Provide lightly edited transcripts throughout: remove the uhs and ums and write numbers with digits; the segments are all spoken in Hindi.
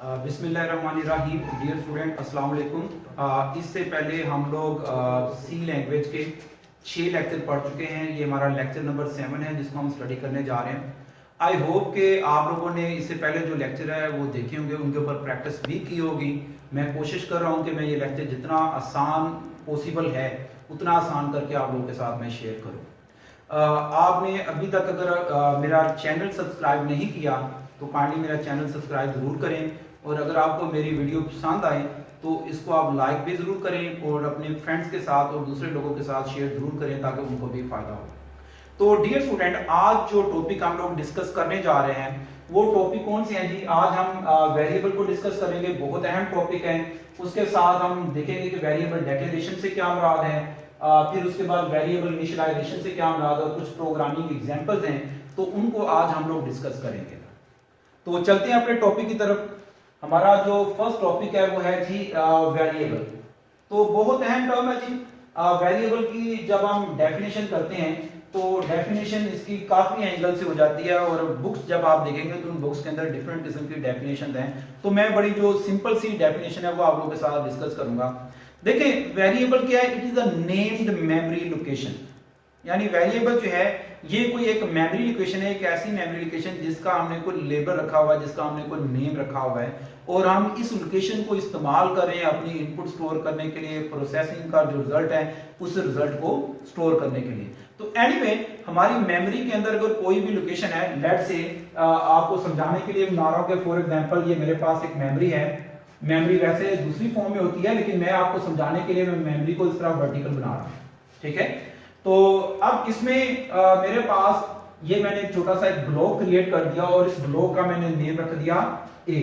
बिस्मिल्लाहिर्रहमानिर्रहीम। डियर स्टूडेंट, अस्सलाम वालेकुम। इससे पहले हम लोग सी लैंग्वेज के 6 लेक्चर पढ़ चुके हैं। ये हमारा लेक्चर नंबर 7 है जिसको हम स्टडी करने जा रहे हैं। आई होप कि आप लोगों ने इससे पहले जो लेक्चर है वो देखे होंगे, उनके ऊपर प्रैक्टिस भी की होगी। मैं कोशिश कर रहा हूँ कि मैं ये लेक्चर जितना आसान पॉसिबल है उतना आसान करके आप लोगों के साथ मैं शेयर करूँ। आपने अभी तक अगर मेरा चैनल सब्सक्राइब नहीं किया तो काइंडली मेरा चैनल सब्सक्राइब ज़रूर करें, और अगर आपको मेरी वीडियो पसंद आए तो इसको आप लाइक भी ज़रूर करें और अपने फ्रेंड्स के साथ और दूसरे लोगों के साथ शेयर ज़रूर करें ताकि उनको भी फ़ायदा हो। तो डियर स्टूडेंट, आज जो टॉपिक हम लोग डिस्कस करने जा रहे हैं वो टॉपिक कौन से हैं जी? आज हम वेरिएबल को डिस्कस करेंगे, बहुत अहम टॉपिक है। उसके साथ हम देखेंगे कि वेरिएबल डिक्लेरेशन से क्या मुराद है, फिर उसके बाद वेरिएबल इनिशियलाइजेशन से क्या मुराद है, और कुछ प्रोग्रामिंग एग्जांपल्स हैं तो उनको आज हम लोग डिस्कस करेंगे। तो चलते हैं अपने टॉपिक की तरफ। हमारा जो फर्स्ट टॉपिक है वो है जी वेरिएबल। तो बहुत अहम टर्म है जी वेरिएबल की। जब हम डेफिनेशन करते हैं तो डेफिनेशन इसकी काफी एंगल से हो जाती है, और बुक्स जब आप देखेंगे तो उन बुक्स के अंदर डिफरेंट किस्म की डेफिनेशन हैं। तो मैं बड़ी जो सिंपल सी डेफिनेशन है वो आप लोगों के साथ डिस्कस करूंगा। देखिए, वेरिएबल क्या है? It is a named memory location. यानी वेरिएबल जो है ये कोई एक मेमोरी लोकेशन है, एक ऐसी मेमोरी लोकेशन जिसका हमने कोई लेबल रखा हुआ है, जिसका हमने कोई नेम रखा हुआ है, और हम इस लोकेशन को इस्तेमाल कर रहे हैं अपनी इनपुट स्टोर करने के लिए, प्रोसेसिंग का जो रिजल्ट है उस रिजल्ट को स्टोर करने के लिए। तो एनीवे हमारी मेमोरी के अंदर अगर कोई भी लोकेशन है, लेट्स से आपको समझाने के लिए बना रहा हूं कि फॉर एग्जांपल ये मेरे पास एक मेमोरी है। मेमोरी वैसे दूसरी फॉर्म में होती है, लेकिन मैं आपको समझाने के लिए मैं मेमोरी को इस तरह वर्टिकल बना रहा हूं, ठीक है। तो अब इसमें मेरे पास ये मैंने छोटा सा एक ब्लॉक क्रिएट कर दिया और इस ब्लॉक का मैंने नेम रख दिया ए।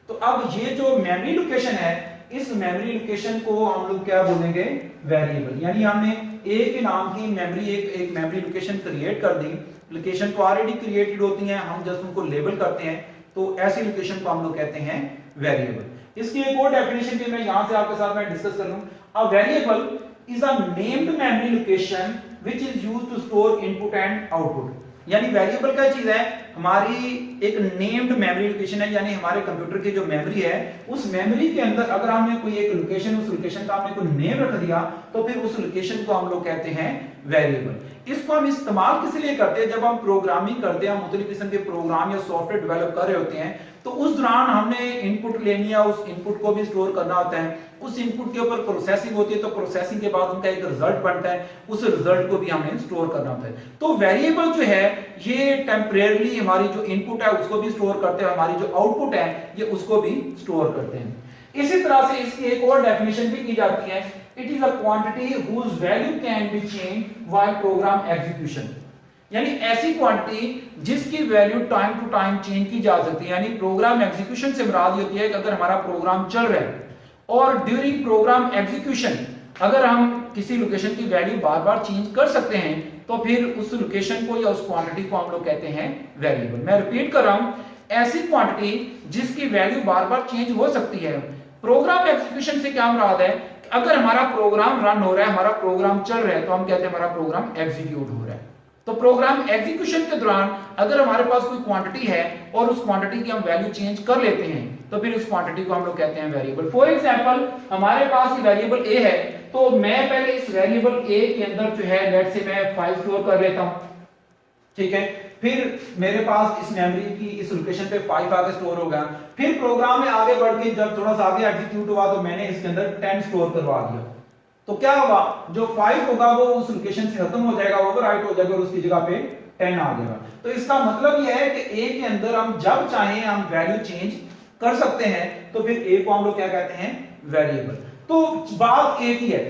तो अब ये जो मेमोरी लोकेशन है, इस मेमोरी लोकेशन को हम लोग क्या बोलेंगे? वेरिएबल। यानी हमने ए के नाम की मेमोरी एक मेमोरी लोकेशन क्रिएट कर दी। लोकेशन तो ऑलरेडी क्रिएटेड होती हैं, हम जस्ट उनको लेबल करते हैं। तो ऐसी लोकेशन को हम लोग कहते हैं वेरिएबल। इसकी एक और डेफिनेशन भी मैं यहां से आपके साथ मैं डिस्कस कर लूं। A variable is a named memory location which is used to store input and output। यानी वेरिएबल क्या चीज है? हमारी एक नेम्ड मेमोरी लोकेशन है, यानी हमारे कंप्यूटर की जो मेमोरी है उस मेमोरी के अंदर अगर हमने कोई एक लोकेशन, उस लोकेशन का हमने कोई नेम रख दिया तो फिर उस लोकेशन को हम लोग कहते हैं वेरिएबल। इसको हम इस्तेमाल किस लिए करते हैं? जब हम प्रोग्रामिंग करते हैं, मुख्तलिफ किस्म के प्रोग्राम या सॉफ्टवेयर डेवलप कर रहे होते हैं, तो उस दौरान हमने इनपुट लेनी है, उस इनपुट को भी स्टोर करना होता है। उस इनपुट के ऊपर प्रोसेसिंग होती है, तो प्रोसेसिंग के बाद उनका एक रिजल्ट बनता है, उस रिजल्ट को भी हमें स्टोर करना होता है। तो वेरिएबल जो है ये टेम्परेरी हमारी जो इनपुट है उसको भी स्टोर करते हैं, हमारी जो आउटपुट है ये उसको भी स्टोर करते हैं। इसी तरह से इसकी एक और डेफिनेशन भी की जाती है। It is a quantity whose value can be changed while program execution. यानी ऐसी क्वांटिटी जिसकी value time to time change की जा सकती है। यानी प्रोग्राम एग्जीक्यूशन से मुराद होती है कि अगर हमारा प्रोग्राम चल रहा है और ड्यूरिंग प्रोग्राम एग्जीक्यूशन अगर हम किसी लोकेशन की वैल्यू बार बार चेंज कर सकते हैं तो फिर उस लोकेशन को या उस क्वांटिटी को हम लोग कहते हैं वेरिएबल। मैं रिपीट कर रहा हूं, ऐसी क्वांटिटी जिसकी वैल्यू बार बार चेंज हो सकती है। प्रोग्राम एग्जीक्यूशन से क्या मुराद है? अगर हमारा प्रोग्राम रन हो रहा है, हमारा प्रोग्राम चल रहा है, तो हम कहते हैं हमारा प्रोग्राम एग्जीक्यूट हो रहा है। तो प्रोग्राम एग्जीक्यूशन के दौरान अगर हमारे पास कोई क्वांटिटी है और उस क्वांटिटी की हम वैल्यू चेंज कर लेते हैं तो फिर उस क्वांटिटी को हम लोग कहते हैं वेरिएबल। फॉर एग्जांपल हमारे पास वेरिएबल ए है, तो मैं पहले इस वेरिएबल ए के अंदर जो है लेट्स से मैं 5 स्टोर कर लेता हूं, ठीक है। फिर मेरे पास इस मेमोरी की इस लोकेशन पे 5 आगे स्टोर हो गया। फिर प्रोग्राम में आगे बढ़ के जब थोड़ा सा आगे एग्जीक्यूट हुआ तो मैंने इसके अंदर 10 स्टोर करवा दिया। तो क्या होगा? जो 5 होगा वो उस लोकेशन से खत्म हो जाएगा, ओवरराइट हो जाएगा और उसकी जगह पे 10 आ जाएगा। तो इसका मतलब यह है कि ए के अंदर हम जब चाहें हम वैल्यू चेंज कर सकते हैं, तो फिर ए को हम लोग क्या कहते हैं? वेरिएबल। तो बात एक ही है।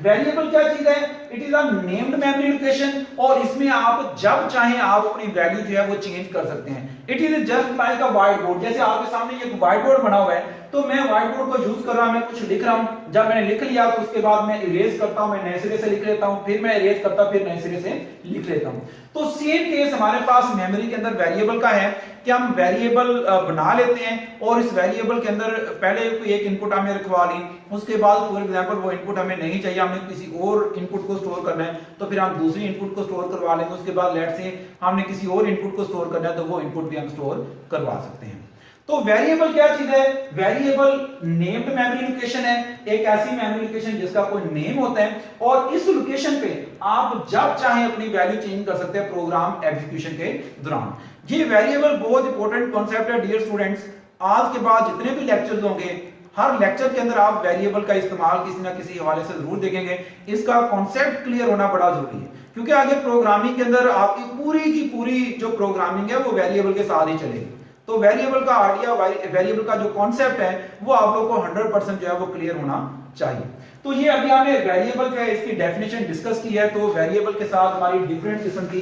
वेरिएबल क्या चीज है? It is a named memory location, और इसमें आप जब चाहें आप अपनी वैल्यू जो है वो चेंज कर सकते हैं। It is just like a white board. जैसे आपके सामने ये व्हाइट बोर्ड बना हुआ है, तो मैं व्हाइट बोर्ड को यूज कर रहा हूं, मैं कुछ लिख रहा हूं, जब मैंने लिख लिया तो उसके बाद मैं इरेज करता हूं, मैं नए सिरे से लिख लेता हूं, फिर मैं इरेज करता फिर नए सिरे से लिख लेता हूं। तो सेम केस हमारे पास मेमोरी के अंदर वेरिएबल का है कि हम वेरिएबल बना लेते हैं और इस वेरिएबल के अंदर पहले कोई एक इनपुट हमने रखवा ली, उसके बाद फॉर एग्जांपल वो इनपुट हमें नहीं चाहिए, हमने किसी और इनपुट को स्टोर करना है, तो फिर हम दूसरी इनपुट को स्टोर करवा लेंगे। उसके बाद लेट्स से हमने किसी और इनपुट को स्टोर करना है तो वो इनपुट भी हम स्टोर करवा सकते हैं। तो वेरिएबल क्या चीज है? वेरिएबल नेम्ड मेमोरी लोकेशन है, एक ऐसी मेमोरी लोकेशन जिसका कोई नेम होता है, और इस लोकेशन पे आप जब चाहे अपनी वैल्यू चेंज कर सकते हैं प्रोग्राम एग्जीक्यूशन के दौरान। ये वेरिएबल बहुत इंपॉर्टेंट कॉन्सेप्ट है डियर स्टूडेंट्स। आज के बाद जितने भी लेक्चर्स होंगे, हर लेक्चर के अंदर आप वेरिएबल का इस्तेमाल किसी ना किसी हवाले से जरूर देखेंगे। इसका कॉन्सेप्ट क्लियर होना बड़ा जरूरी है, क्योंकि आगे प्रोग्रामिंग के अंदर आपकी पूरी की पूरी जो प्रोग्रामिंग है वो वेरिएबल के साथ ही चलेगी। तो वेरिएबल का आइडिया, वेरिएबल का जो कॉन्सेप्ट है वो आप लोगों को 100% जो है वो क्लियर होना चाहिए। तो ये अभी हमने वेरिएबल जो है इसकी डेफिनेशन डिस्कस की है। तो वेरिएबल के साथ हमारी डिफरेंट किस्म की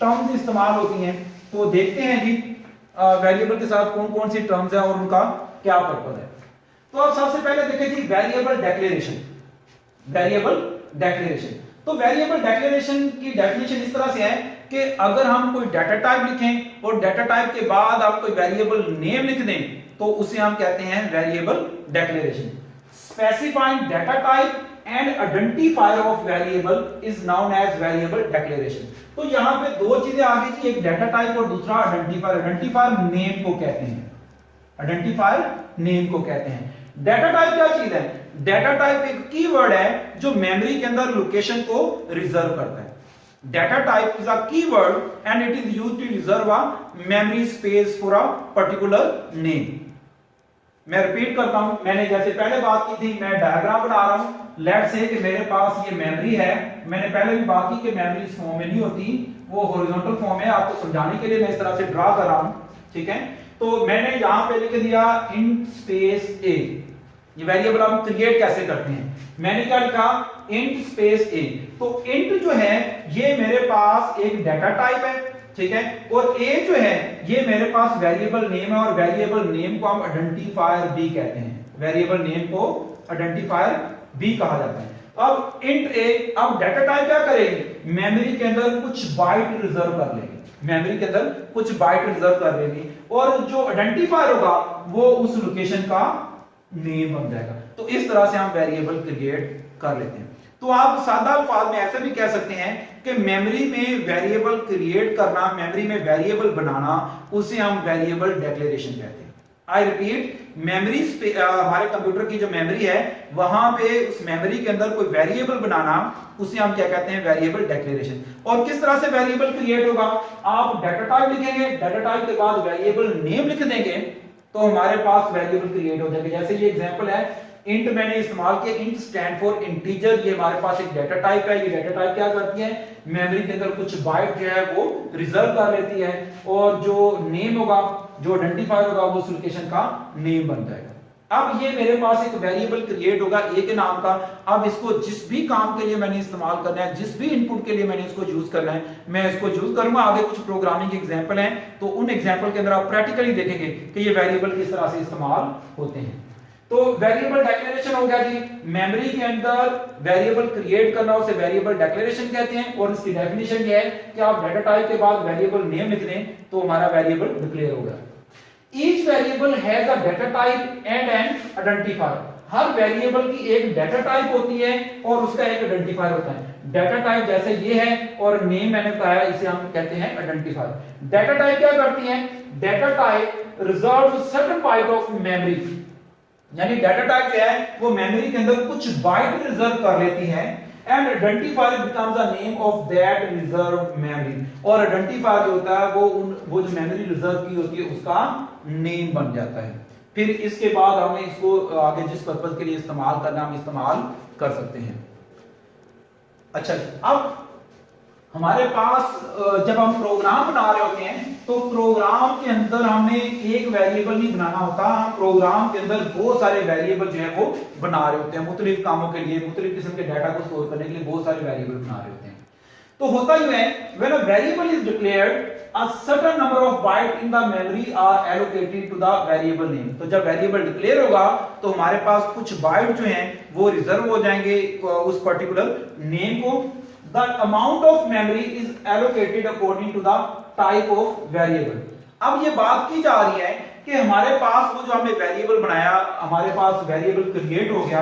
टर्म्स इस्तेमाल होती हैं। तो देखते हैं जी वेरिएबल के साथ कौन कौन सी टर्म्स हैं और उनका क्या पर्पस है। तो अब सबसे पहले देखें जी वेरिएबल डिक्लेरेशन। वेरिएबल डिक्लेरेशन, तो वेरिएबल डिक्लेरेशन की डेफिनेशन इस तरह से है कि अगर हम कोई डाटा टाइप लिखें और डाटा टाइप के बाद आप कोई वेरिएबल नेम लिख दें तो उसे हम कहते हैं variable declaration. Specifying data type and identifier of variable is known as variable declaration. तो यहां पे दो चीजें आ गई थी, एक डाटा टाइप और दूसरा आइडेंटिफायर। आइडेंटिफायर नेम को कहते हैं, आइडेंटिफायर नेम को कहते हैं। डाटा टाइप क्या चीज है? डाटा टाइप एक कीवर्ड है जो मेमोरी के अंदर लोकेशन को रिजर्व करता है। Data type is a keyword and it is used to reserve a memory space for a particular name. मैं रिपीट करता हूं, मैंने जैसे पहले बात की थी, मैं डायग्राम बना रहा हूं। लेट्स से कि मेरे पास ये मेमोरी है। मैंने पहले भी बात की कि मेमोरी इस फॉर्म में नहीं होती, वो हॉरिजॉन्टल फॉर्म है। आपको समझाने के लिए मैं इस तरह से ड्रा कर रहा हूं, ठीक है। तो मैंने यहां पे लिख दिया इंट स्पेस ए। ये वेरिएबल हम क्रिएट कैसे करते हैं? मैंने क्या लिखा? इंट स्पेस ए। तो इंट जो है ये मेरे पास एक डाटा टाइप है, ठीक है, और ए जो है ये मेरे पास वेरिएबल नेम है, और वेरिएबल नेम को हम आइडेंटिफायर बी कहते हैं। वेरिएबल नेम को आइडेंटिफायर बी कहा जाता है। अब इंट ए, अब डाटा टाइप क्या करेगी? मेमोरी के अंदर कुछ बाइट रिजर्व कर लेगी, मेमोरी के अंदर कुछ बाइट रिजर्व कर लेगी, और जो आइडेंटिफायर होगा वो उस लोकेशन का नेम बन जाएगा। तो इस तरह से हम वेरिएबल क्रिएट कर लेते हैं। तो आप सादा अल्फाज में ऐसे भी कह सकते हैं कि मेमोरी में वेरिएबल क्रिएट करना, मेमोरी में वेरिएबल बनाना, उसे हम वेरिएबल डिक्लेरेशन कहते हैं। आई रिपीट, मेमोरी हमारे कंप्यूटर की जो मेमोरी है वहां पे उस मेमोरी के अंदर कोई वेरिएबल बनाना, उसे हम क्या कहते हैं? Variable declaration. और किस तरह से वेरिएबल क्रिएट होगा? आप डाटा टाइप लिखेंगे, डाटा टाइप के बाद वेरिएबल नेम लिख देंगे तो हमारे पास वेरिएबल क्रिएट हो जाएगा। जैसे ये एग्जांपल है, इंट मैंने इस्तेमाल किया, इंट स्टैंड फॉर इंटीजर। ये हमारे पास एक डाटा टाइप है। ये डाटा टाइप क्या करती है? मेमोरी के अंदर कुछ बाइट जो है वो रिजर्व कर लेती है, और जो नेम होगा, जो आइडेंटिफायर होगा, वो उस लोकेशन का नेम बन जाएगा। अब ये मेरे पास एक वेरिएबल क्रिएट होगा ए के नाम का। अब इसको जिस भी काम के लिए मैंने इस्तेमाल करना है, जिस भी इनपुट के लिए मैंने इसको यूज करना है, मैं इसको यूज करूंगा। आगे कुछ प्रोग्रामिंग एग्जांपल हैं, तो उन एग्जांपल के अंदर आप प्रैक्टिकली देखेंगे कि ये वेरिएबल किस तरह से इस्तेमाल होते हैं। तो वेरिएबल डिक्लेरेशन हो गया जी, मेमोरी के अंदर वेरिएबल क्रिएट करना, उसे वेरिएबल डिक्लेरेशन कहते हैं। और इसकी डेफिनेशन ये है कि आप डाटा टाइप के बाद वेरिएबल नेम लिख दें तो हमारा वेरिएबल डिक्लेयर होगा। Each variable has a data type and N identifier. Her variable की एक डाटा टाइप होती है और उसका एक आइडेंटिफायर होता है। डाटा टाइप जैसे ये है, और नेम मैंने बताया, इसे हम कहते हैं आइडेंटिफायर। डाटा टाइप क्या करती है? Data type reserve certain byte of memory, यानी डाटा टाइप क्या है? वो मेमोरी के अंदर कुछ बाइट रिजर्व कर लेती है, and identifier becomes the name of that reserve memory. और आइडेंटिफायर जो होता है वो जो मेमोरी रिजर्व की होती है उसका नेम बन जाता है। फिर इसके बाद हमें इसको आगे जिस पर्पस के लिए इस्तेमाल करना, हम इस्तेमाल कर सकते हैं। अच्छा, अब हमारे पास जब हम प्रोग्राम बना रहे होते हैं तो प्रोग्राम के अंदर हमने एक वेरिएबल नहीं बनाना होता, हम प्रोग्राम के अंदर बहुत सारे वेरिएबल जो है वो बना रहे होते हैं। मुख्तलिफ कामों के लिए, मुख्तलिफ किस्म के डाटा को स्टोर करने के लिए बहुत सारे वेरिएबल बना रहे होते हैं। तो होता यूं है, when a variable is declared, a certain number of bytes in the memory are allocated to the variable name। तो जब वेरिएबल डिक्लेयर होगा तो हमारे पास कुछ बाइट जो हैं वो रिजर्व हो जाएंगे उस पर्टिकुलर नेम को। The amount of memory is allocated according to the type of variable। अब ये बात की जा रही है कि हमारे पास वो जो हमने वेरिएबल बनाया, हमारे पास वेरिएबल क्रिएट हो गया।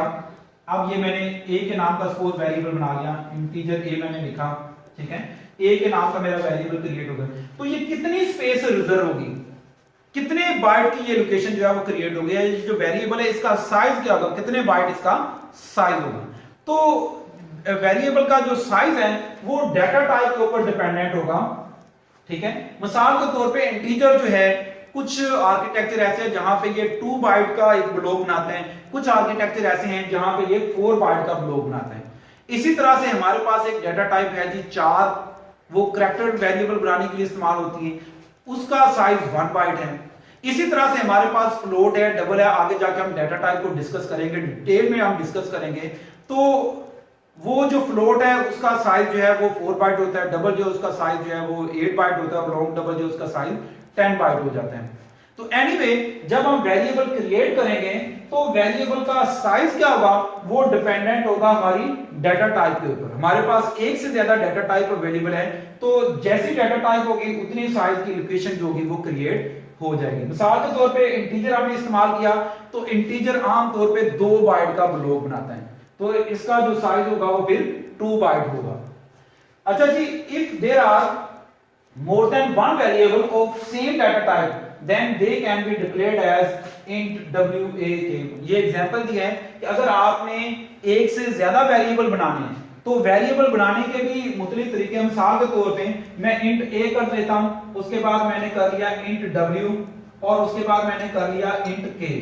अब ये मैंने a के नाम का सपोज वेरिएबल बना लिया, इंटीजर a मैंने लिखा, ठीक है, a के नाम का मेरा वेरिएबल क्रिएट हो गया। तो ये कितनी स्पेस रिजर्व होगी? कितने बाइट की ये लोकेशन जो है वो क्रिएट हो गया है। जो वेरिएबल है इसका साइज क्या होगा, कितने बाइट इसका साइज होगा। तो वेरिएबल का जो साइज है वो डाटा टाइप के ऊपर डिपेंडेंट होगा, ठीक है। मिसाल के तौर पे इंटीजर जो है, कुछ आर्किटेक्चर ऐसे हैं जहां पे ये 2 बाइट का एक ब्लॉक बनाते हैं, कुछ आर्किटेक्चर ऐसे हैं जहां पे ये 4 बाइट का ब्लॉक बनाते हैं। इसी तरह से हमारे पास एक डाटा टाइप है जी 4, वो कैरेक्टर वेरिएबल बनाने के लिए इस्तेमाल होती है, उसका साइज 1 बाइट है। इसी तरह से हमारे पास फ्लोट है, डबल है, आगे जाके हम डाटा टाइप को डिस्कस करेंगे, डिटेल में हम डिस्कस करेंगे। तो वो जो फ्लोट है उसका साइज जो है वो 4 बाइट होता है, डबल जो उसका साइज जो है वो 8 बाइट होता है, और लॉन्ग डबल जो उसका साइज 10 बाइट हो जाता है। तो एनीवे जब हम वेरिएबल क्रिएट करेंगे तो वेरिएबल का साइज क्या होगा, वो डिपेंडेंट होगा हमारी डाटा टाइप के ऊपर। हमारे पास एक से ज्यादा डाटा टाइप अवेलेबल है, तो जैसी डाटा टाइप होगी उतनी साइज की लोकेशन जो होगी वो क्रिएट हो जाएगी। मिसाल के तौर पे इंटीजर आपने इस्तेमाल किया, तो इंटीजर आमतौर पे 2 बाइट का ब्लॉक बनाता है, तो इसका जो साइज होगा वो फिर 2 बाइट होगा। अच्छा जी, if there are more than one variable of same data type then they can be declared as int WAK। ये एग्जांपल दिया है कि अगर आपने एक से ज्यादा वेरिएबल बनाने हैं तो वेरिएबल बनाने के भी मुख्तलिफ तरीके हैं। मिसाल के तौर पे मैं int a कर देता हूं, उसके बाद मैंने कर लिया int w, और उसके बाद मैंने कर लिया int k।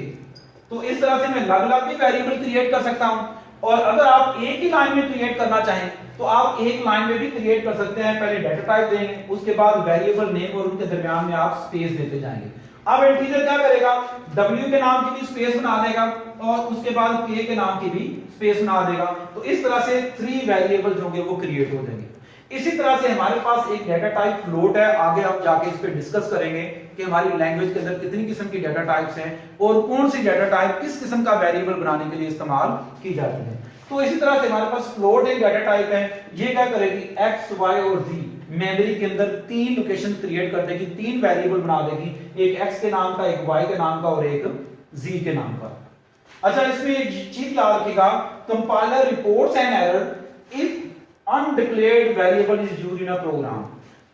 तो इस तरह से मैं अलग-अलग भी वेरिएबल क्रिएट कर सकता हूं। और अगर आप एक ही लाइन में क्रिएट करना चाहें तो आप एक लाइन में भी क्रिएट कर सकते हैं। पहले डाटा टाइप देंगे, उसके बाद वेरिएबल नेम और उनके दरमियान में आप स्पेस देते जाएंगे। अब इंटीजर क्या करेगा, w के नाम की भी स्पेस बना देगा और उसके बाद k के नाम की भी स्पेस बना देगा। तो इस तरह से 3 वेरिएबल जो होंगे वो क्रिएट हो जाएंगे। इसी तरह से हमारे पास एक डाटा टाइप फ्लोट है, आगे हम जाके इस पे डिस्कस करेंगे कि हमारी लैंग्वेज के अंदर कितनी किस्म की डाटा टाइप्स हैं और कौन सी डाटा टाइप किस किस्म का वेरिएबल बनाने के लिए इस्तेमाल की जाती है। तो इसी तरह से हमारे पास फ्लोट एक डाटा टाइप है, ये क्या करेगी, x, y और z मेमोरी के अंदर 3 लोकेशन क्रिएट कर देगी, 3 वेरिएबल बना देगी, एक x के नाम का, एक y के नाम का और एक z के नाम का। अच्छा, इसमें एक चीज याद रखिएगा, compiler reports an error if undeclared variable is used in a program.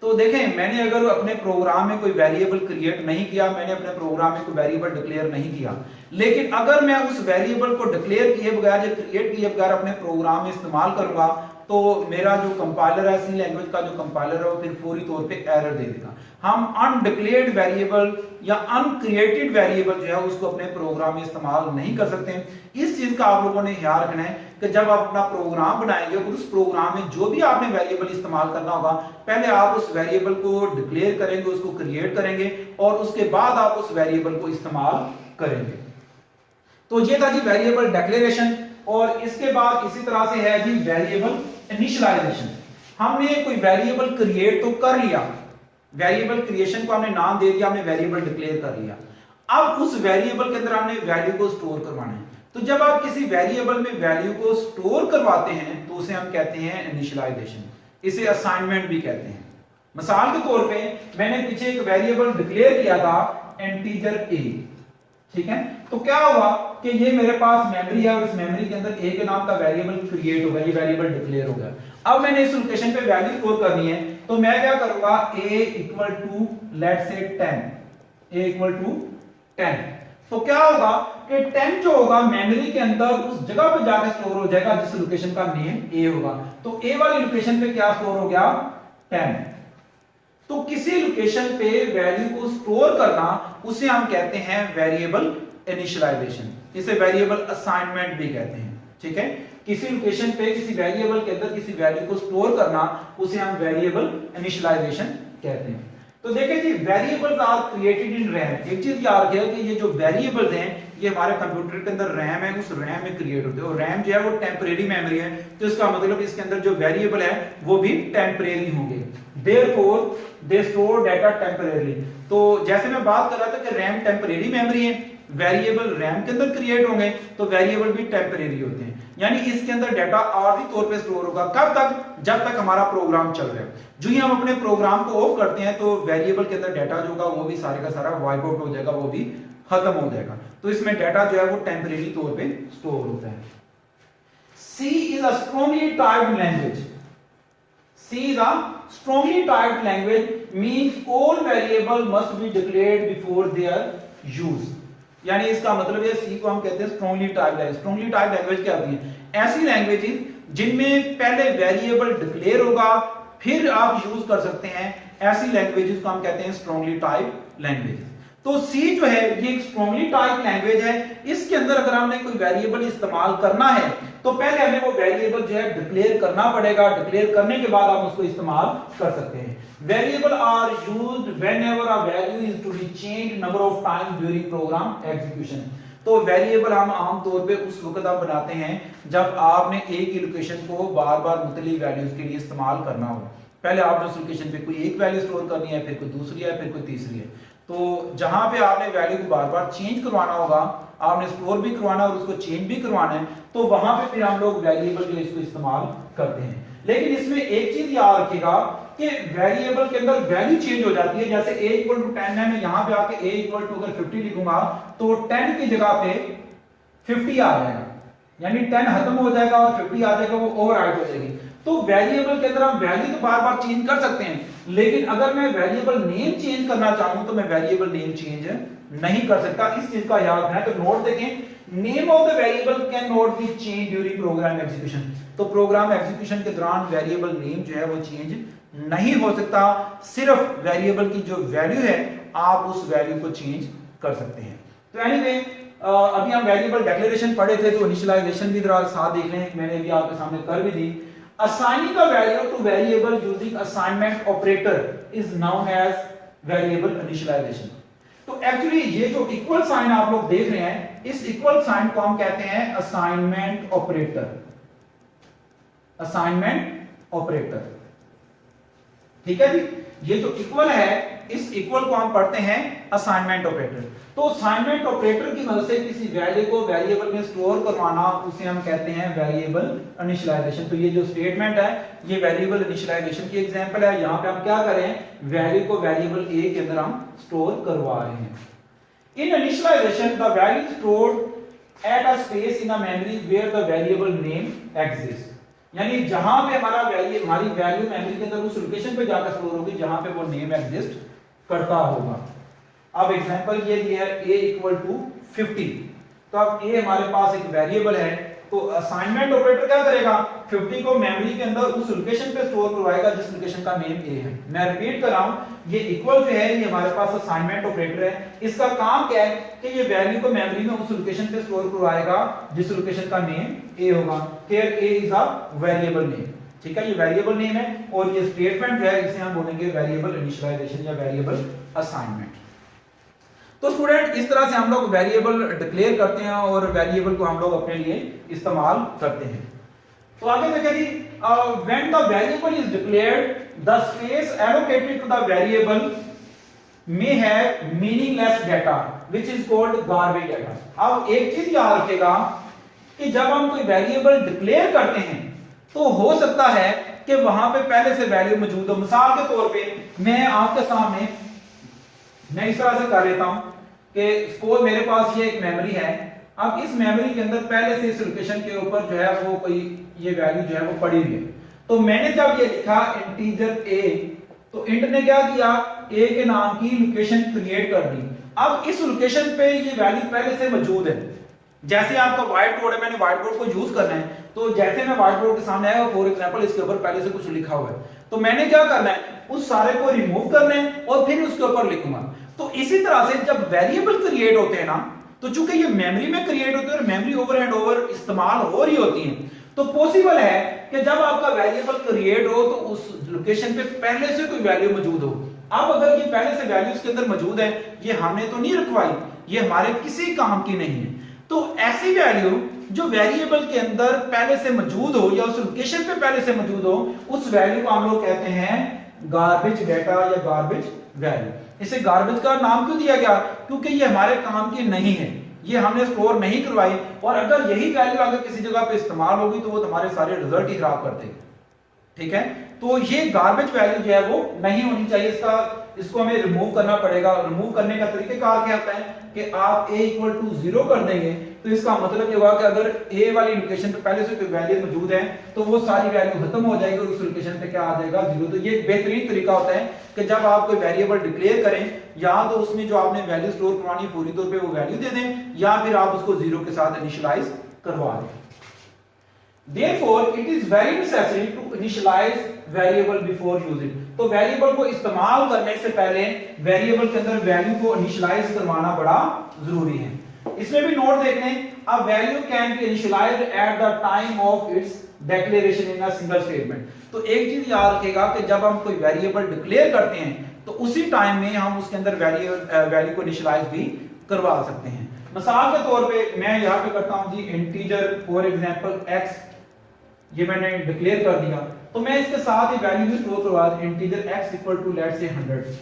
तो देखें, मैंने अगर अपने प्रोग्राम में कोई वेरिएबल क्रिएट नहीं किया, मैंने अपने प्रोग्राम में कोई वेरिएबल डिक्लेयर नहीं किया, लेकिन अगर मैं उस वेरिएबल को डिक्लेयर किए बगैर या क्रिएट किए बगैर अपने प्रोग्राम में इस्तेमाल करूंगा तो मेरा जो कंपाइलर है, सी लैंग्वेज का जो कंपाइलर है, वो फिर फौरी तौर पे एरर दे देगा। हम अनडिक्लेयर्ड वेरिएबल या अनक्रिएटेड वेरिएबल जो है उसको अपने प्रोग्राम में इस्तेमाल नहीं कर सकते। इस चीज का आप लोगों ने ख्याल रखना है कि जब आप अपना प्रोग्राम बनाएंगे और उस प्रोग्राम में जो भी आपने वेरिएबल इस्तेमाल करना होगा, पहले आप उस वेरिएबल को डिक्लेयर करेंगे, उसको क्रिएट करेंगे और उसके बाद आप उस वेरिएबल को इस्तेमाल करेंगे। तो ये था जी वेरिएबल डिक्लेरेशन। और इसके बाद इसी तरह से है जी वेरिएबल इनिशियलाइजेशन। हमने कोई वेरिएबल क्रिएट तो कर लिया, वेरिएबल क्रिएशन को हमने नाम दे दिया, हमने वेरिएबल डिक्लेयर कर लिया। अब उस वेरिएबल के अंदर हमने वैल्यू को स्टोर करवाना है। तो जब आप किसी वेरिएबल में वैल्यू को स्टोर करवाते हैं तो उसे हम कहते हैं इनिशियलाइजेशन, इसे असाइनमेंट भी कहते हैं। मिसाल के तौर पे मैंने पीछे एक वेरिएबल डिक्लेयर किया था इंटीजर a, ठीक है। तो क्या हुआ कि ये मेरे पास मेमोरी है और इस मेमोरी के अंदर a के नाम का वेरिएबल क्रिएट हो गया, ये वेरिएबल डिक्लेयर हो गया। अब मैंने इस लोकेशन पे वैल्यू स्टोर करनी है, तो मैं क्या करूंगा, a इक्वल टू लेट्स से 10, a इक्वल टू 10। तो क्या होगा कि 10 जो होगा मेमोरी के अंदर उस जगह पे जाकर स्टोर हो जाएगा जिस लोकेशन का नेम a होगा। तो a वाली लोकेशन पे क्या स्टोर हो गया, 10। तो किसी लोकेशन पे वैल्यू को स्टोर करना उसे हम कहते हैं वेरिएबल इनिशियलाइजेशन, इसे वेरिएबल असाइनमेंट भी कहते हैं, ठीक है। किसी लोकेशन पे किसी वेरिएबल के अंदर किसी वैल्यू को स्टोर करना उसे हम वेरिएबल इनिशियलाइजेशन कहते हैं। तो देखिए जी, variables are created in RAM. एक चीज याद रखिएगा कि ये जो वेरिएबल्स हैं ये हमारे कंप्यूटर के अंदर रैम है, उस रैम में क्रिएट होते हैं। और रैम जो है वो टेम्परेरी मेमोरी है, तो इसका मतलब इसके अंदर जो वेरिएबल है वो भी टेम्परेरी होंगे। Therefore they store data temporary. तो जैसे मैं बात कर रहा था कि रैम टेम्परेरी मेमोरी है, वेरिएबल रैम के अंदर क्रिएट होंगे तो वेरिएबल भी टेम्परेरी होते हैं, यानी इसके अंदर डाटा आर्जी तौर पे स्टोर होगा। कब तक, जब तक हमारा प्रोग्राम चल रहा है। जो ही हम अपने प्रोग्राम को ऑफ करते हैं तो वेरिएबल के अंदर डाटा जो होगा वो भी सारे का सारा वाइप आउट हो जाएगा, वो भी खत्म हो जाएगा। तो इसमें डाटा जो है वो टेम्परेरी तौर पे स्टोर होता है। C is a strongly typed language। C is a strongly typed language means all variable must be declared before their use। यानी इसका मतलब है C को हम कहते हैं strongly typed language. Strongly typed language क्या होती है? ऐसी लैंग्वेजेस जिनमें पहले वेरिएबल डिक्लेयर होगा फिर आप यूज कर सकते हैं, ऐसी लैंग्वेजेस को हम कहते हैं स्ट्रांगली टाइप्ड लैंग्वेजेस। तो C जो है ये एक स्ट्रांगली टाइप्ड लैंग्वेज है। इसके अंदर अगर हमने कोई वेरिएबल इस्तेमाल करना है तो पहले हमें वो वेरिएबल जो है डिक्लेयर करना पड़ेगा, डिक्लेयर करने के बाद आप उसको इस्तेमाल कर सकते हैं। Variable are used whenever a value is to be changed number of times during program execution. तो वेरिएबल हम आमतौर पे उस वक्त आप बनाते हैं जब आपने एक ही लोकेशन को बार बार मुख्तलिफ वैल्यूज के लिए इस्तेमाल करना हो। पहले आपने उस लोकेशन पे कोई एक वैल्यू स्टोर करनी है, फिर कोई दूसरी है, फिर कोई तीसरी है। तो जहां पे आपने वैल्यू को बार बार चेंज करवाना होगा, आपने स्टोर भी करवाना और उसको चेंज भी करवाना है, तो वहां पे फिर हम लोग वेरिएबल के लिए इसको इस्तेमाल करते हैं। लेकिन इसमें एक चीज याद रखिएगा कि वेरिएबल के अंदर वैल्यू चेंज हो जाती है। जैसे a इक्वल टू 10 है, मैं यहां पे आके a इक्वल टू अगर 50 लिखूंगा तो 10 की जगह पे 50 आ जाएगा, यानी 10 खत्म हो जाएगा और 50 आ जाएगा, वो ओवरराइट हो जाएगी। तो वेरिएबल के अंदर हम वैल्यू तो बार बार चेंज कर सकते हैं, लेकिन अगर मैं वेरिएबल नेम चेंज करना चाहूं तो मैं वेरिएबल नेम चेंज नहीं कर सकता। इस चीज का याद है। तो नोट देखें, name of the variable can not be change during program execution. तो प्रोग्राम एग्जीक्यूशन के दौरान वेरिएबल नेम जो है वो चेंज नहीं हो सकता। सिर्फ वेरिएबल की जो वैल्यू है आप उस वैल्यू को चेंज कर सकते हैं। तो एनीवे अभी हम वेरिएबल डिक्लेरेशन पढ़े थे, तो इनिशियलाइजेशन भी जरा साथ देख लें, मैंने भी आपके सामने कर भी दी। Assigning a value to variable using assignment operator is known as variable initialization। तो एक्चुअली ये जो इक्वल साइन आप लोग देख रहे हैं, इस इक्वल साइन को हम कहते हैं असाइनमेंट ऑपरेटर। असाइनमेंट ऑपरेटर, ठीक है जी। ये जो इक्वल है, इस इक्वल को हम पढ़ते हैं असाइनमेंट ऑपरेटर। तो असाइनमेंट ऑपरेटर की मदद से किसी वैल्यू को वेरिएबल में स्टोर करवाना, उसे हम कहते हैं वेरिएबल इनिशियलाइजेशन। तो ये जो स्टेटमेंट है ये वेरिएबल इनिशियलाइजेशन की एग्जांपल है। यहां पे हम क्या कर रहे हैं, वैल्यू को वेरिएबल ए के अंदर हम स्टोर करवा रहे हैं। In initialization the value stored at a space in a memory where the variable name exist. यानी जहां पे हमारी वैल्यू मेमोरी के अंदर उस लोकेशन पे जाकर स्टोर होगी जहां पे वो नेम एग्जिस्ट करता होगा। अब एग्जांपल ये दिया है a इक्वल टू 50। तो अब a हमारे पास एक वेरिएबल है, तो असाइनमेंट ऑपरेटर क्या करेगा, 50 को मेमोरी के अंदर उस लोकेशन पे स्टोर करवाएगा जिस लोकेशन का नेम a है। मैं रिपीट कर रहा हूं, ये इक्वल जो है ये हमारे पास असाइनमेंट ऑपरेटर है। इसका काम क्या है कि ये वैल्यू को मेमोरी में उस लोकेशन पे स्टोर करवाएगा जिस लोकेशन का नेम a होगा। Here a is a variable name, ठीक है, ये वेरिएबल नेम है। और ये स्टेटमेंट जो है इसे हम बोलेंगे वेरिएबल इनिशियलाइजेशन या वेरिएबल असाइनमेंट। तो स्टूडेंट इस तरह से हम लोग वेरिएबल डिक्लेयर करते हैं और वेरिएबल को हम लोग अपने लिए इस्तेमाल करते हैं। तो आगे देखिए जी, when the variable is declared the space allocated to the variable may have meaningless data which is called garbage data। अब एक चीज याद रखिएगा कि जब हम कोई वेरिएबल डिक्लेयर करते हैं तो हो सकता है कि वहां पे पहले से वैल्यू मौजूद हो। मिसाल के तौर पे मैं आपके सामने मैं इस तरह से कर लेता हूं कि सपोज मेरे पास ये एक मेमोरी है। अब इस मेमोरी के अंदर पहले से इस लोकेशन के ऊपर जो है वो कोई ये वैल्यू जो है वो पड़ी हुई है। तो मैंने जब ये लिखा इंटीजर a, तो इंट ने क्या किया, a के नाम की लोकेशन क्रिएट कर दी। अब इस लोकेशन पे ये वैल्यू पहले से मौजूद है। जैसे आपका व्हाइट बोर्ड है, मैंने व्हाइट बोर्ड को यूज करना है, तो जैसे मैं व्हाइट बोर्ड के सामने आया फॉर एग्जांपल इसके ऊपर पहले से कुछ लिखा हुआ है, तो मैंने क्या करना है, उस सारे को रिमूव करना है और फिर उसके ऊपर लिखूंगा। तो इसी तरह से जब वेरिएबल क्रिएट होते हैं ना, तो चूंकि ये मेमोरी में क्रिएट होते हैं और मेमोरी ओवर एंड ओवर इस्तेमाल हो रही होती है, तो पॉसिबल है कि जब आपका वेरिएबल क्रिएट हो तो उस लोकेशन पे पहले से कोई वैल्यू मौजूद हो। अब अगर ये पहले से वैल्यू इसके अंदर मौजूद है, ये हमने तो नहीं रखवाई, ये हमारे किसी काम की नहीं है, तो ऐसी वैल्यू जो वेरिएबल के अंदर पहले से मौजूद हो या उस लोकेशन पे पहले से मौजूद हो, उस वैल्यू को हम लोग कहते हैं गार्बेज डाटा या गार्बेज वैल्यू। इसे गार्बेज का नाम क्यों दिया गया, क्योंकि ये हमारे काम की नहीं है, ये हमने स्टोर नहीं करवाई, और अगर यही वैल्यू अगर किसी जगह पे इस्तेमाल होगी तो वो तुम्हारे सारे रिजल्ट ही खराब कर देगी। ठीक है, तो ये गार्बेज वैल्यू जो है वो नहीं होनी चाहिए। इसका इसको हमें रिमूव करना पड़ेगा। रिमूव करने का तरीकेकार क्या होता है कि आप a इक्वल टू 0 कर देंगे, तो इसका मतलब ये हुआ कि अगर a वाली लोकेशन पे पहले से कोई वैल्यू मौजूद है तो वो सारी वैल्यू खत्म हो जाएगी और उस लोकेशन पे क्या आ जाएगा 0। तो ये एक बेहतरीन तरीका होता है कि जब आप कोई वेरिएबल डिक्लेयर करें, या तो उसमें जो आपने वैल्यू स्टोर करवानी है फौरी तौर पे वो वैल्यू दे दें, या फिर आप उसको 0 के साथ इनिशियलाइज करवा दें। Therefore, it is very necessary to initialize variable before using। तो वेरिएबल को इस्तेमाल करने से पहले वेरिएबल के अंदर वैल्यू को इनिशियलाइज करवाना बड़ा जरूरी है। इसमें भी नोट देख लें, a value can be initialized at the time of its declaration in a single statement। तो एक चीज याद रखिएगा कि जब हम कोई वेरिएबल डिक्लेयर करते हैं तो उसी टाइम में हम उसके अंदर वैल्यू को इनिशियलाइज भी करवा सकते हैं। मिसाल के तौर पे मैं यहाँ पे करता हूँ जी इंटीजर फॉर एग्जांपल x, ये मैंने डिक्लेयर कर दिया, तो मैं इसके साथ ही वैल्यू भी स्टोर करवा integer x equal to let's say 100।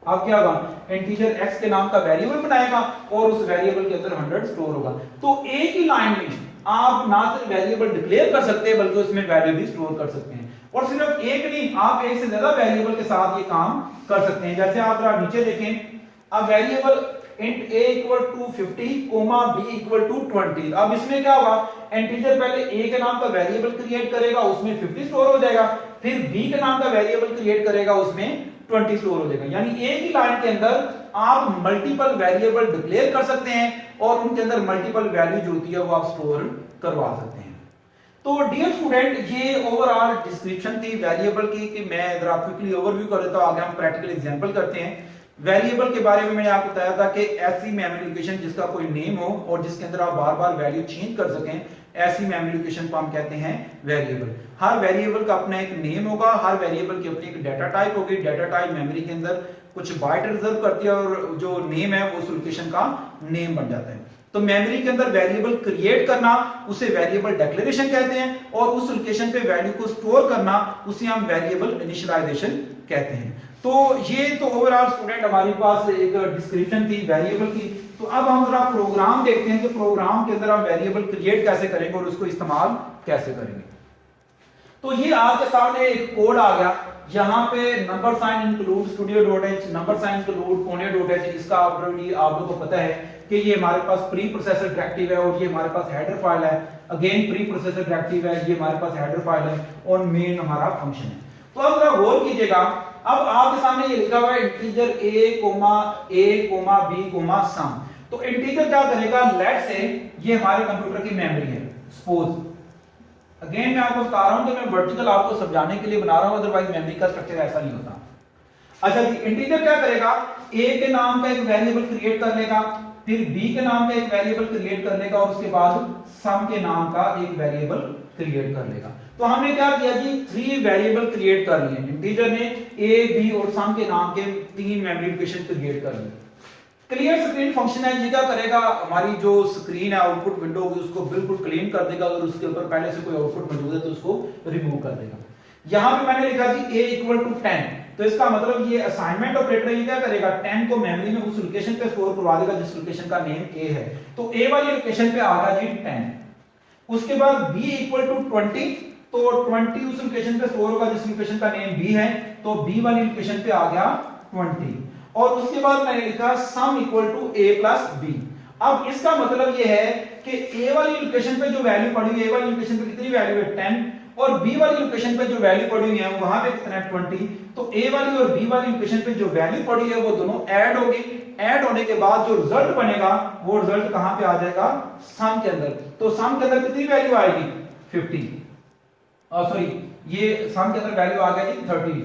अब क्या होगा, इंटीजर x के नाम का वेरिएबल बनाएगा और उस वेरिएबल के अंदर 100 स्टोर होगा। तो एक ही लाइन में आप ना सिर्फ वेरिएबल डिक्लेयर कर सकते हैं बल्कि उसमें वैल्यू भी स्टोर कर सकते हैं। और सिर्फ एक नहीं, आप एक से ज्यादा वेरिएबल के साथ ये काम कर सकते हैं। जैसे आप जरा नीचे देखें, अब variable int a equal to 50 comma b equal to 20। अब इसमें क्या होगा, इंटीजर पहले a के नाम का वेरिएबल क्रिएट करेगा, उसमें 50 स्टोर हो जाएगा, फिर b के नाम का वेरिएबल क्रिएट करेगा, उसमें 20 स्टोर हो जाएगा। यानी एक ही लाइन के अंदर आप मल्टीपल वेरिएबल डिक्लेयर कर सकते हैं और उनके अंदर मल्टीपल वैल्यू जो होती है वो आप स्टोर करवा सकते हैं। तो डियर स्टूडेंट, ये ओवरऑल डिस्क्रिप्शन थी वेरिएबल की कि मैं जरा क्विकली ओवरव्यू कर देता हूं, आगे हम प्रैक्टिकल एग्जांपल करते हैं। वेरिएबल के बारे में मैंने आपको बताया था कि ऐसी मेमोरी लोकेशन जिसका कोई नेम हो और जिसके अंदर आप बार बार वैल्यू चेंज कर सकें, ऐसी मेमोरी लोकेशन को हम कहते हैं वेरिएबल। हर वेरिएबल का अपना एक नेम होगा, हर वेरिएबल की अपनी एक डाटा टाइप होगी। डाटा टाइप मेमोरी के अंदर कुछ बाइट रिजर्व करती है और जो नेम है वो उस लोकेशन का नेम बन जाता है। तो मेमोरी के अंदर वेरिएबल क्रिएट करना उसे वेरिएबल डिक्लेरेशन कहते हैं और उस लोकेशन पे वैल्यू को स्टोर करना उसे हम वेरिएबल इनिशियलाइजेशन कहते हैं। तो ये तो ओवरऑल स्टूडेंट हमारे पास एक डिस्क्रिप्शन थी वेरिएबल की। तो अब हम जरा प्रोग्राम देखते हैं कि प्रोग्राम के अंदर हम वेरिएबल क्रिएट कैसे करेंगे और उसको इस्तेमाल कैसे करेंगे। तो ये आपके सामने एक कोड आ गया, यहाँ पे number sign include studio.h, number sign include pone.h। इसका ऑलरेडी आप लोगों को पता है कि ये हमारे पास प्री प्रोसेसर डायरेक्टिव है और ये हमारे पास हेडर फाइल है। अगेन प्री प्रोसेसर डायरेक्टिव है, ये हमारे पास हेडर फाइल है और मेन हमारा फंक्शन है। तो अब जरा गौर कीजिएगा, अब आपके सामने ये लिखा हुआ है इंटीजर a, b, सम। तो इंटीजर क्या करेगा, लेट्स से ये हमारे कंप्यूटर की मेमोरी है सपोज। अगेन मैं आपको बता रहा हूं कि मैं वर्टिकल आपको समझाने के लिए बना रहा हूं, अदरवाइज मेमोरी का स्ट्रक्चर ऐसा नहीं होता। अच्छा जी, इंटीजर क्या करेगा, a के नाम का एक वेरिएबल क्रिएट कर लेगा, फिर b के नाम का एक वेरिएबल क्रिएट कर लेगा और उसके बाद सम के नाम का एक वेरिएबल क्रिएट कर लेगा। तो हमने क्या किया जी, 3 वेरिएबल क्रिएट कर लिए इंटीजर ने, a, b और सम के नाम के 3 मेमोरी लोकेशन क्रिएट कर लिए। क्लियर स्क्रीन फंक्शन है, ये क्या करेगा, हमारी जो स्क्रीन है आउटपुट विंडो होगी उसको बिल्कुल क्लीन कर देगा। अगर उसके ऊपर पहले से कोई आउटपुट मौजूद है तो उसको रिमूव कर देगा। यहां पे मैंने लिखा जी a इक्वल टू 10, तो इसका मतलब ये असाइनमेंट ऑपरेटर ये क्या करेगा, 10 को मेमोरी में उस लोकेशन पे स्टोर करवा देगा जिस लोकेशन का नेम a है। तो a वाली लोकेशन पे आ गया जी 10। उसके बाद b इक्वल टू 20, तो 20 उस लोकेशन पे स्टोर होगा जिस लोकेशन का नेम b है, तो b वाली लोकेशन पे आ गया 20। और उसके बाद मैंने लिखा sum equal to a plus b। अब इसका मतलब ये है कि a वाली लोकेशन पे जो वैल्यू पड़ी है, a वाली लोकेशन पे कितनी वैल्यू है 10, और b वाली लोकेशन पे जो वैल्यू पड़ी हुई है वहां पे कितना है 20। तो a वाली और b वाली लोकेशन पे जो वैल्यू पड़ी है वो दोनों ऐड होगी। ऐड होने के बाद जो रिजल्ट बनेगा वो रिजल्ट कहां पे आ जाएगा, सम के अंदर। तो सम के अंदर कितनी वैल्यू आएगी 50, सॉरी ये सम के अंदर वैल्यू आ गया जी 30।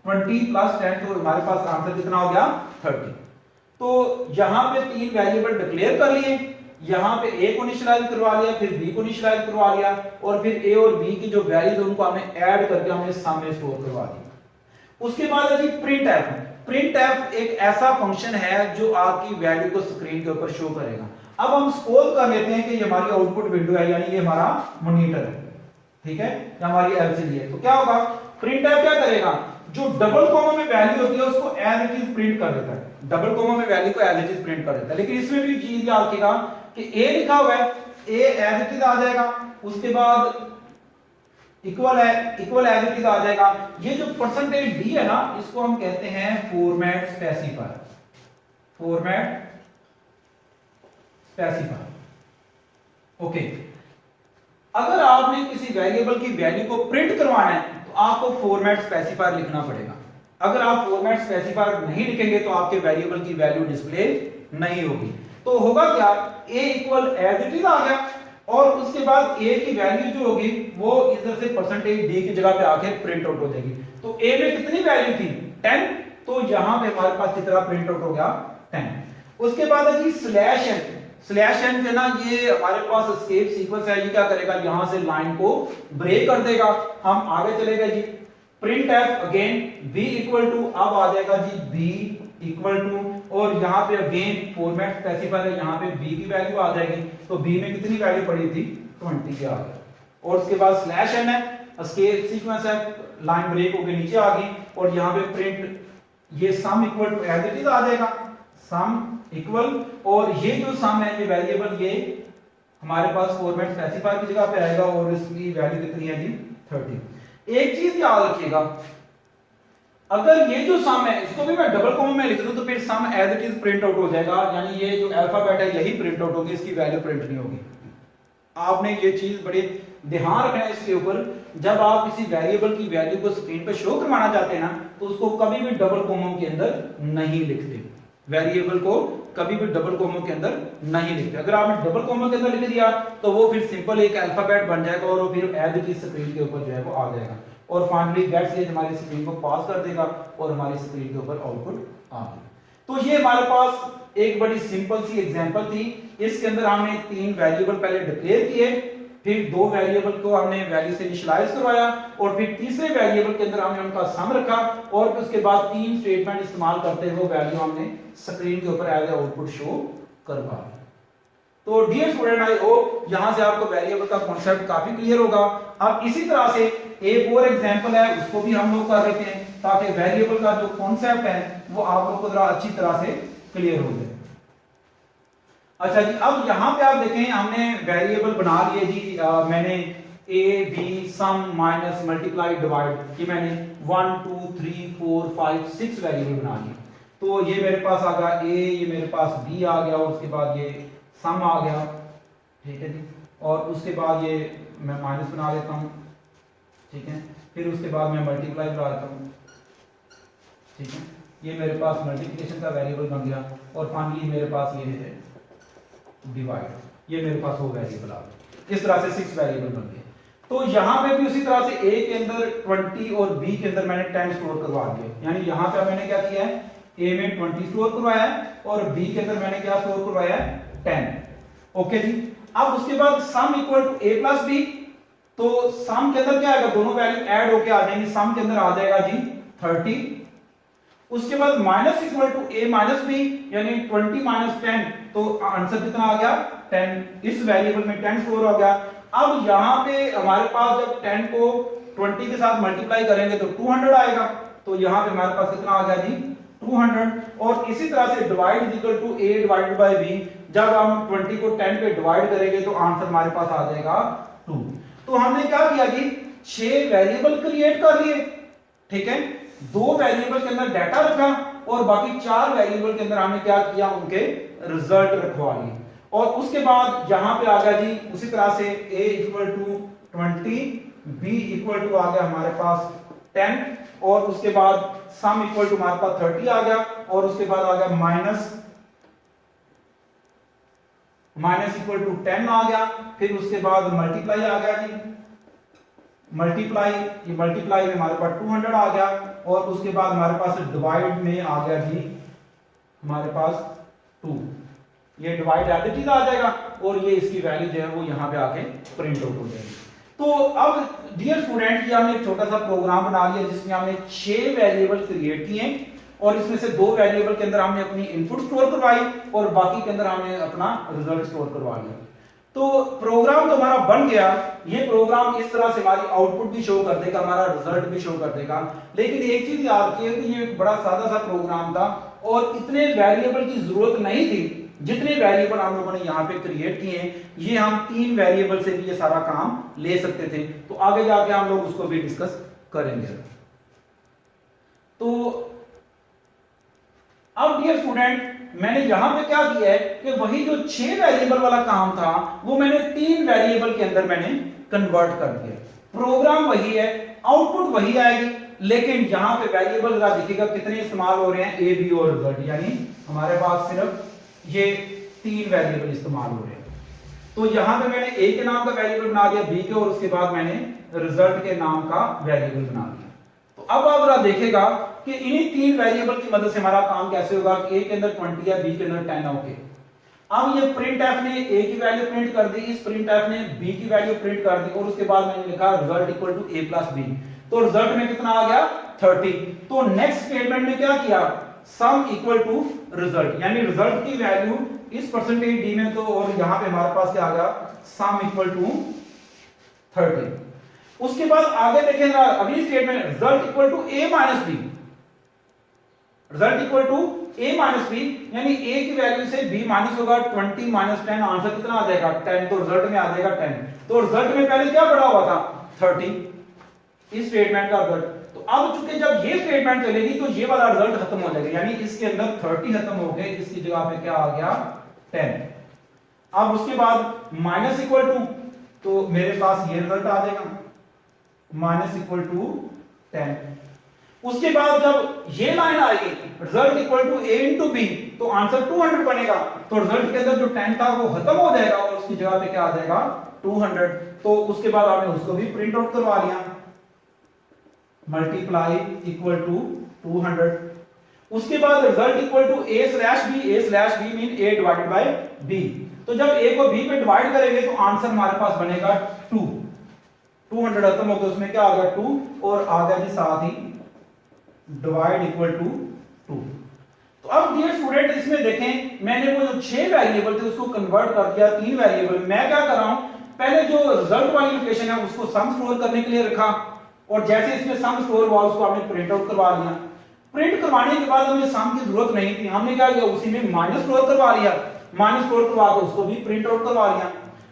20 प्लस 10, तो हमारे पास आंसर कितना हो गया 30। तो यहां पे 3 वेरिएबल डिक्लेयर कर लिए, यहां पे a को इनिशियलाइज करवा लिया, फिर b को इनिशियलाइज करवा लिया और फिर a और b की जो वैल्यूज उनको हमने ऐड करके हमने सम में स्टोर करवा दी। उसके बाद है जी प्रिंट एफ। प्रिंट एफ एक ऐसा फंक्शन है जो आपकी वैल्यू को स्क्रीन के ऊपर शो करेगा। अब हम सपोज कर लेते हैं कि ये हमारी आउटपुट विंडो है, यानी ये हमारा मॉनिटर है, ठीक है, हमारी एलसीडी है। तो क्या होगा, प्रिंट एफ क्या करेगा, जो डबल कोमा में वैल्यू होती है उसको एज इट इज प्रिंट कर देता है। डबल कोमा में वैल्यू को एज इट इज प्रिंट कर देता है। लेकिन इसमें भी चीज याद रखिएगा कि a लिखा हुआ है, a एज इट इज आ जाएगा। उसके बाद इक्वल है, इक्वल एज इट इज आ जाएगा। ये जो परसेंटेज डी है ना, इसको हम कहते हैं format specifier, format specifier. Okay, अगर आपने किसी वेरिएबल की वैल्यू को प्रिंट करवाना है तो आपको फॉर्मेट स्पेसिफायर लिखना पड़ेगा। अगर आप फॉर्मेट स्पेसिफायर नहीं लिखेंगे तो आपके वेरिएबल की वैल्यू डिस्प्ले नहीं होगी। तो होगा क्या, a equal as it is आ गया और उसके बाद a की वैल्यू जो होगी वो इधर से परसेंटेज d की जगह पे आके प्रिंट आउट हो जाएगी। तो a में कितनी वैल्यू थी 10, तो यहां पे हमारे पास कितना प्रिंट आउट हो गया 10। उसके बाद है जी स्लैश n, स्लैश एन जो ना ये हमारे पास एस्केप सीक्वेंस है, ये क्या करेगा यहां से लाइन को ब्रेक कर देगा। हम आगे चले गए जी, print f again b equal to, अब आ जाएगा जी b इक्वल टू, और यहां पे अगेन फॉर्मेट स्पेसिफायर है, यहां पे b की वैल्यू आ जाएगी। तो b में कितनी वैल्यू पड़ी थी 20 के आ गई। और उसके बाद स्लैश एन है, एस्केप सीक्वेंस है, लाइन ब्रेक होकर नीचे आ गई, और यहां पे प्रिंट ये sum equal to as it is आ जाएगा, सम इक्वल, और ये जो सम है ये वेरिएबल ये हमारे पास फॉर्मेट स्पेसिफायर की जगह पे आएगा और इसकी वैल्यू कितनी है जी 30। एक चीज याद रखिएगा, अगर ये जो सम है इसको भी मैं डबल कॉमा में लिख दूं तो फिर sum as it is print out हो जाएगा, यानी ये जो अल्फाबेट है यही प्रिंट आउट होगी, इसकी वैल्यू प्रिंट नहीं होगी। आपने ये चीज बड़े ध्यान रखना है इसके ऊपर। जब आप किसी वेरिएबल की वैल्यू को स्क्रीन पे शो करवाना चाहते हैं ना, तो उसको कभी भी डबल कॉमा के अंदर नहीं लिखते, वेरिएबल को कभी भी डबल कोमा के अंदर नहीं लिखते। अगर आपने डबल कोमा के अंदर लिख दिया तो वो फिर सिंपल एक अल्फाबेट बन जाएगा और वो फिर एज इट इज स्क्रीन के ऊपर जो है वो आ जाएगा, और फाइनली दैट्स इट हमारी स्क्रीन को पास कर देगा और हमारी स्क्रीन के ऊपर आउटपुट आ गया। तो ये हमारे पास एक बड़ी सिंपल सी एग्जांपल थी। इसके अंदर हमने 3 वेरिएबल पहले डिक्लेयर किए, फिर 2 वेरिएबल को हमने वैल्यू से इनिशियलाइज करवाया, और फिर तीसरे वेरिएबल के अंदर हमने उनका सम रखा, और फिर उसके बाद 3 स्टेटमेंट इस्तेमाल करते हुए वैल्यू हमने स्क्रीन के ऊपर एज आउटपुट शो करवा। तो डियर स्टूडेंट, आई होप यहां से आपको वेरिएबल का कॉन्सेप्ट काफी क्लियर होगा। अब इसी तरह से एक और एग्जांपल है, उसको भी हम लोग कर लेते हैं ताकि वेरिएबल का जो कॉन्सेप्ट है वो आप लोग को जरा अच्छी तरह से क्लियर हो जाए। अच्छा जी, अब यहां पे आप देखें हमने वेरिएबल बना लिए जी, मैंने A B sum minus multiply divide, ये मैंने 1 2 3 4 5 6 वेरिएबल बना लिए। तो ये मेरे पास आ गया ए, ये मेरे पास बी आ गया, और उसके बाद ये सम आ गया, ठीक है जी, और उसके बाद ये मैं माइनस बना लेता हूँ, ठीक है, फिर उसके बाद मैं मल्टीप्लाई बना लेता हूँ, ठीक है, ये मेरे पास मल्टीप्लिकेशन का वेरिएबल बन गया, और फाइनली मेरे पास ये है डिवाइड, ये मेरे पास वो वेरिएबल आ गया। इस तरह से 6 वेरिएबल बन गए। तो यहां पे भी उसी तरह से ए के अंदर 20 और बी के अंदर मैंने 10 स्टोर करवा दिए, यानी यहां पे मैंने क्या किया है, ए में 20 स्टोर करवाया है और बी के अंदर मैंने क्या स्टोर करवाया है 10। ओके जी, अब उसके बाद sum equal to A plus B, तो सम के अंदर क्या आएगा, दोनों वैल्यू ऐड होके आ जाएंगे, सम के अंदर आ जाएगा जी 30। उसके बाद minus equal to A minus B, यानी 20 माइनस 10, तो आंसर कितना आ गया 10। इस वेरिएबल में 10 स्टोर हो गया। अब यहां पे हमारे पास जब 10 को 20 के साथ मल्टीप्लाई करेंगे तो 200 आएगा, तो यहां पे हमारे पास कितना आ गया जी 200। और इसी तरह से divide equal to A divided by B, जब हम 20 को 10 पे डिवाइड करेंगे तो आंसर हमारे पास आ जाएगा 2। तो हमने क्या किया जी, 6 वेरिएबल क्रिएट कर लिए, ठीक है, 2 वेरिएबल के अंदर डाटा रखा, और बाकी 4 वेरिएबल के अंदर हमने क्या किया, उनके रिजल्ट रखवा लिए। और उसके बाद यहां पे आ गया जी उसी तरह से a equal to 20, b equal to आ गया हमारे पास 10, और उसके बाद सम इक्वल टू हमारे पास 30 आ गया, और उसके बाद आ गया माइनस इक्वल टू 10 आ गया, फिर उसके बाद मल्टीप्लाई आ गया जी, मल्टीप्लाई, ये मल्टीप्लाई में हमारे पास 200 आ गया, और उसके बाद हमारे पास डिवाइड में आ गया जी हमारे पास 2। ये डिवाइड एज इट इज आ जाएगा, और ये इसकी वैल्यू जो है वो यहाँ पे आके प्रिंट आउट हो जाएगी। तो अब डियर स्टूडेंट, ये हमने एक छोटा सा प्रोग्राम बना लिया जिसमें हमने 6 वेरिएबल क्रिएट किए, और इसमें से 2 वेरिएबल के अंदर हमने अपनी इनपुट स्टोर करवाई, और बाकी के अंदर हमने अपना रिजल्ट स्टोर करवा लिया। तो प्रोग्राम तो हमारा बन गया। ये प्रोग्राम इस तरह से हमारी आउटपुट भी शो कर देगा, हमारा रिजल्ट भी शो कर देगा। लेकिन एक चीज याद रखिए कि ये बड़ा सादा सा प्रोग्राम था और इतने वेरिएबल की जरूरत नहीं थी जितने वेरिएबल हम लोगों ने यहाँ पे क्रिएट किए हैं, ये हम 3 वेरिएबल से भी ये सारा काम ले सकते थे। तो आगे जाके हम लोग उसको भी डिस्कस करेंगे। तो अब डियर स्टूडेंट, मैंने यहां पे क्या किया है कि वही जो 6 वेरिएबल वाला काम था वो मैंने 3 वेरिएबल के अंदर मैंने कन्वर्ट कर दिया। प्रोग्राम वही है, आउटपुट वही आएगी, लेकिन यहां पे वेरिएबल जरा देखिएगा कितने इस्तेमाल हो रहे हैं, ए बी और रिजल्ट, यानी हमारे पास सिर्फ ये 3 वेरिएबल इस्तेमाल हो रहे हैं। तो यहां पे मैंने ए के नाम का वेरिएबल बना दिया, बी के, और उसके बाद मैंने रिजल्ट के नाम का वेरिएबल बना दिया। तो अब आप जरा देखेगा कि इन्हीं 3 वेरिएबल की मदद से हमारा काम कैसे होगा कि ए के अंदर 20 है, बी के अंदर 10 है। ओके, अब ये printf ने a की वैल्यू प्रिंट कर दी, इस printf ने b की वैल्यू प्रिंट कर दी, और उसके बाद मैंने लिखा result equal to a plus b। तो रिजल्ट में कितना आ गया 30। तो नेक्स्ट स्टेटमेंट में क्या किया, सम इक्वल टू रिजल्ट, यानी रिजल्ट की वैल्यू इस परसेंटेज d में, तो और यहां पे हमारे पास क्या आ गया, सम इक्वल टू 30। उसके बाद आगे देखेंगे अगली statement, result equal to a minus b, result equal to a minus B, यानी a की वैल्यू से b माइनस होगा, 20 माइनस 10, आंसर कितना आ जाएगा 10। तो रिजल्ट में आ जाएगा 10। तो रिजल्ट में पहले क्या पड़ा हुआ था 30, इस स्टेटमेंट का रिजल्ट। तो अब चूंकि जब ये स्टेटमेंट चलेगी तो ये वाला रिजल्ट खत्म हो जाएगा, यानी इसके अंदर 30 खत्म हो गए, इसकी जगह पे क्या आ गया 10। अब उसके बाद माइनस इक्वल टू, तो मेरे पास ये रिजल्ट आ जाएगा माइनस इक्वल टू 10। उसके बाद जब ये लाइन आएगी result equal to a into B, तो आंसर 200 बनेगा। तो रिजल्ट के अंदर जो 10 था वो खत्म हो जाएगा और उसकी जगह पे क्या आ जाएगा 200। तो उसके बाद आपने उसको भी प्रिंट आउट करवा लिया, मल्टीप्लाई इक्वल टू 200। उसके बाद result equal to a slash b mean a divided by b। तो जब a को b पे डिवाइड करेंगे तो आंसर हमारे पास बनेगा 2। 200 खत्म हो गया, उसमें क्या आ गया 2, और आ गया जी साथ ही डिवाइड इक्वल टू 2। तो अब डियर स्टूडेंट इसमें देखें, मैंने वो जो 6 वेरिएबल थे उसको कन्वर्ट कर दिया 3 वेरिएबल। मैं क्या कर रहा हूं, पहले जो रिजल्ट वाली लोकेशन है उसको सम स्टोर करने के लिए रखा, और जैसे इसमें सम स्टोर हुआ उसको हमने प्रिंट आउट करवा लिया। प्रिंट करवाने के बाद हमें सम की जरूरत नहीं थी, हमने क्या किया उसी में माइनस स्टोर करवा लिया, माइनस स्टोर करवा के उसको भी प्रिंट आउट करवा लिया।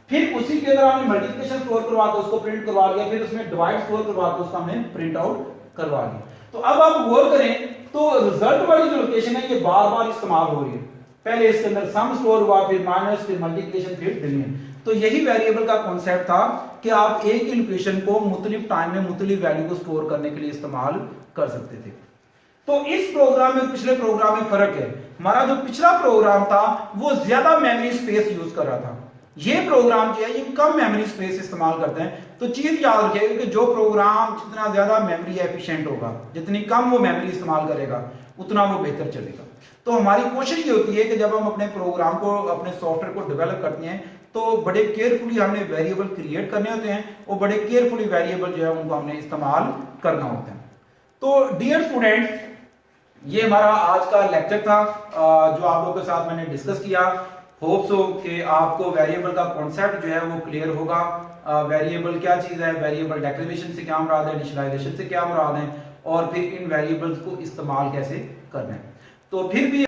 फिर उसी के अंदर हमने मल्टीप्लिकेशन स्टोर करवा के उसको प्रिंट करवा लिया, फिर उसमें डिवाइड स्टोर करवा के उसका हमने प्रिंट आउट करवा लिया। तो अब आप गौर करें तो रिजल्ट वाली जो लोकेशन है ये बार बार इस्तेमाल हो रही है, पहले इसके अंदर सम स्टोर हुआ, फिर माइनस, फिर मल्टीप्लिकेशन, फिर डिवीजन। तो यही वेरिएबल का कॉन्सेप्ट था कि आप एक ही लोकेशन को मुख्तलिफ टाइम में मुख्तलिफ वैल्यू को स्टोर करने के लिए इस्तेमाल कर सकते थे। तो इस प्रोग्राम में पिछले प्रोग्राम में फर्क है, हमारा जो पिछला प्रोग्राम था वो ज्यादा मेमोरी स्पेस यूज कर रहा था, ये प्रोग्राम जो है ये कम मेमोरी स्पेस इस्तेमाल करते हैं। तो चीज याद रखिएगा कि जो प्रोग्राम जितना ज्यादा मेमोरी एफिशिएंट होगा, जितनी कम वो मेमोरी इस्तेमाल करेगा उतना वो बेहतर चलेगा। तो हमारी कोशिश ये होती है कि जब हम अपने प्रोग्राम को, अपने सॉफ्टवेयर को डेवलप करते हैं तो बड़े केयरफुली हमने वेरिएबल क्रिएट करने होते हैं, और बड़े केयरफुली वेरिएबल जो है उनको हमने इस्तेमाल करना होता है। तो डियर स्टूडेंट्स, ये हमारा आज का लेक्चर था जो आप लोगों के साथ मैंने डिस्कस किया। होप सो कि आपको वेरिएबल का कॉन्सेप्ट जो है वो क्लियर होगा। वेरिएबल क्या चीज है, वेरिएबल डेक्लेरेशन से क्या मुराद है, इनिशियलाइजेशन से क्या मुराद है, और फिर इन वेरिएबल्स को इस्तेमाल कैसे करना है। तो फिर भी